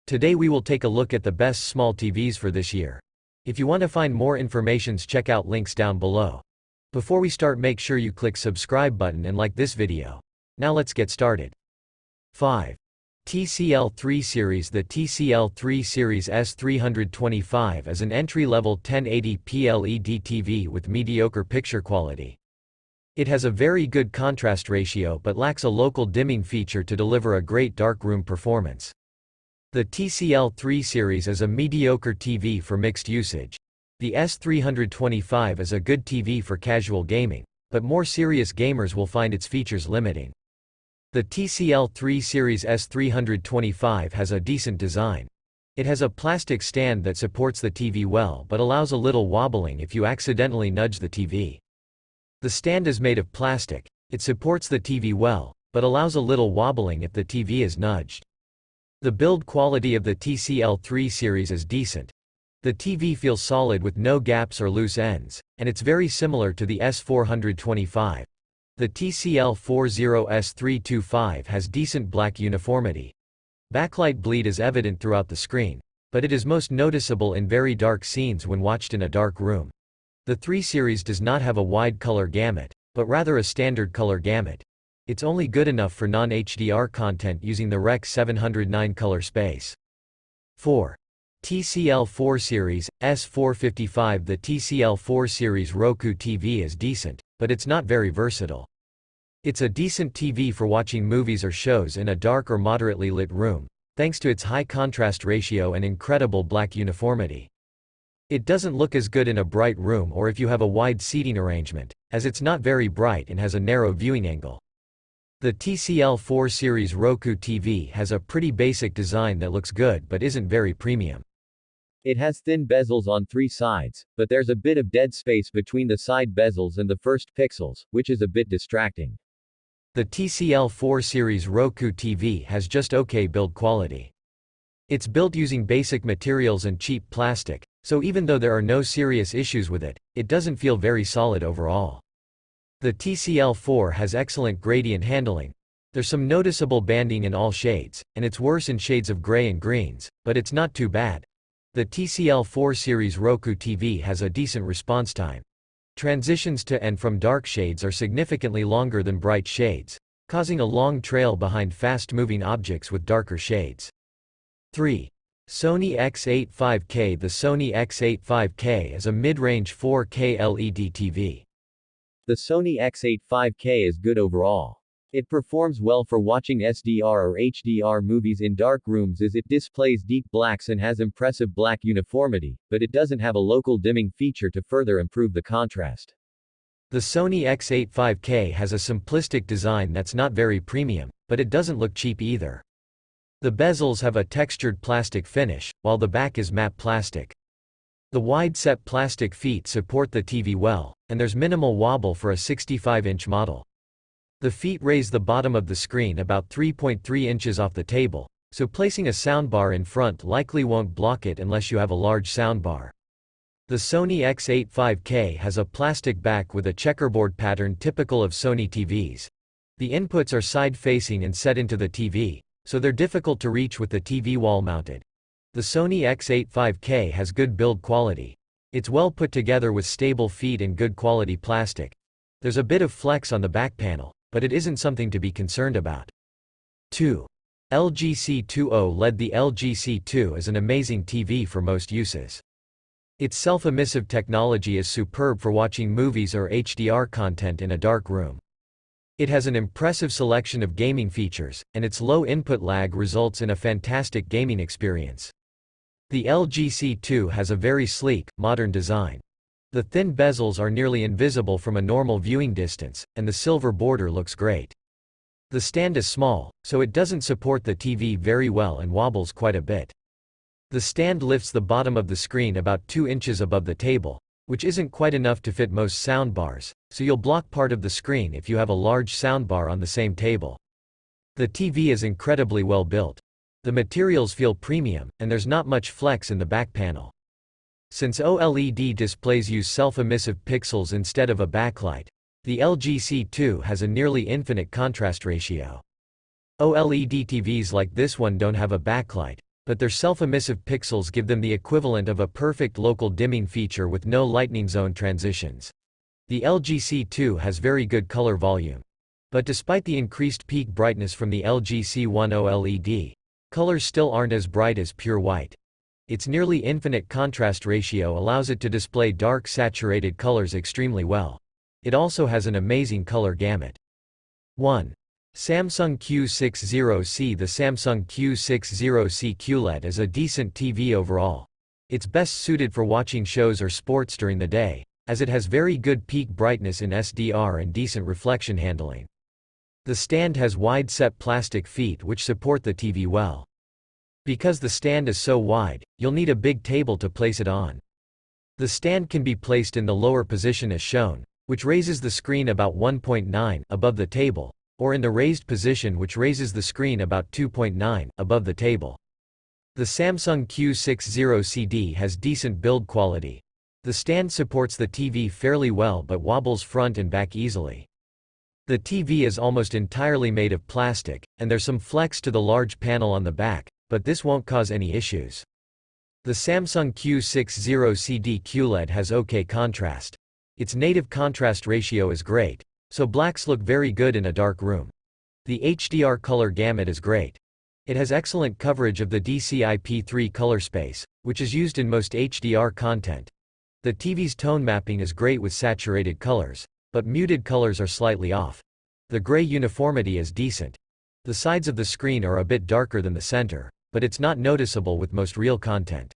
Today we will take a look at the best small TVs for this year. If you want to find more information, check out links down below. Before we start, make sure you click subscribe button and like this video. Now let's get started. 5. TCL 3 Series. The TCL 3 Series S325 is an entry-level 1080p LED TV with mediocre picture quality. It has a very good contrast ratio but lacks a local dimming feature to deliver a great darkroom performance. The TCL 3 Series is a mediocre TV for mixed usage. The S325 is a good TV for casual gaming, but more serious gamers will find its features limiting. The TCL 3 Series S325 has a decent design. It has a plastic stand that supports the TV well but allows a little wobbling if you accidentally nudge the TV. The stand is made of plastic. It supports the TV well, but allows a little wobbling if the TV is nudged. The build quality of the TCL 3 Series is decent. The TV feels solid with no gaps or loose ends, and it's very similar to the S425. The TCL 40S325 has decent black uniformity. Backlight bleed is evident throughout the screen, but it is most noticeable in very dark scenes when watched in a dark room. The 3 Series does not have a wide color gamut, but rather a standard color gamut. It's only good enough for non-HDR content using the Rec. 709 color space. 4. TCL 4 Series, S455. The TCL 4 Series Roku TV is decent, but it's not very versatile. It's a decent TV for watching movies or shows in a dark or moderately lit room, thanks to its high contrast ratio and incredible black uniformity. It doesn't look as good in a bright room or if you have a wide seating arrangement, as it's not very bright and has a narrow viewing angle. The TCL 4 Series Roku TV has a pretty basic design that looks good but isn't very premium. It has thin bezels on 3 sides, but there's a bit of dead space between the side bezels and the first pixels, which is a bit distracting. The TCL 4 Series Roku TV has just okay build quality. It's built using basic materials and cheap plastic, so even though there are no serious issues with it, it doesn't feel very solid overall. The TCL 4 has excellent gradient handling. There's some noticeable banding in all shades, and it's worse in shades of gray and greens, but it's not too bad. The TCL 4 Series Roku TV has a decent response time. Transitions to and from dark shades are significantly longer than bright shades, causing a long trail behind fast-moving objects with darker shades. 3. Sony X85K. The Sony X85K is a mid-range 4K LED TV. The Sony X85K is good overall. It performs well for watching SDR or HDR movies in dark rooms as it displays deep blacks and has impressive black uniformity, but it doesn't have a local dimming feature to further improve the contrast. The Sony X85K has a simplistic design that's not very premium, but it doesn't look cheap either. The bezels have a textured plastic finish, while the back is matte plastic. The wide-set plastic feet support the TV well, and there's minimal wobble for a 65-inch model. The feet raise the bottom of the screen about 3.3 inches off the table, so placing a soundbar in front likely won't block it unless you have a large soundbar. The Sony X85K has a plastic back with a checkerboard pattern typical of Sony TVs. The inputs are side-facing and set into the TV, so they're difficult to reach with the TV wall-mounted. The Sony X85K has good build quality. It's well put together with stable feet and good quality plastic. There's a bit of flex on the back panel, but it isn't something to be concerned about. 2. LG C2 OLED. The LG C2 is an amazing TV for most uses. Its self-emissive technology is superb for watching movies or HDR content in a dark room. It has an impressive selection of gaming features, and its low input lag results in a fantastic gaming experience. The LG C2 has a very sleek, modern design. The thin bezels are nearly invisible from a normal viewing distance, and the silver border looks great. The stand is small, so it doesn't support the TV very well and wobbles quite a bit. The stand lifts the bottom of the screen about 2 inches above the table, which isn't quite enough to fit most soundbars, so you'll block part of the screen if you have a large soundbar on the same table. The TV is incredibly well built. The materials feel premium, and there's not much flex in the back panel. Since OLED displays use self-emissive pixels instead of a backlight, the LG C2 has a nearly infinite contrast ratio. OLED TVs like this one don't have a backlight, but their self-emissive pixels give them the equivalent of a perfect local dimming feature with no lightning zone transitions. The LG C2 has very good color volume. But despite the increased peak brightness from the LG C1 OLED, colors still aren't as bright as pure white. Its nearly infinite contrast ratio allows it to display dark saturated colors extremely well. It also has an amazing color gamut. 1. Samsung Q60C. The Samsung Q60C QLED is a decent TV overall. It's best suited for watching shows or sports during the day, as it has very good peak brightness in SDR and decent reflection handling. The stand has wide-set plastic feet which support the TV well. Because the stand is so wide, you'll need a big table to place it on. The stand can be placed in the lower position as shown, which raises the screen about 1.9 above the table, or in the raised position which raises the screen about 2.9 above the table. The Samsung Q60CD has decent build quality. The stand supports the TV fairly well but wobbles front and back easily. The TV is almost entirely made of plastic, and there's some flex to the large panel on the back, but this won't cause any issues. The Samsung Q60CD QLED has OK contrast. Its native contrast ratio is great, so blacks look very good in a dark room. The HDR color gamut is great. It has excellent coverage of the DCI-P3 color space, which is used in most HDR content. The TV's tone mapping is great with saturated colors, but muted colors are slightly off. The gray uniformity is decent. The sides of the screen are a bit darker than the center, but it's not noticeable with most real content.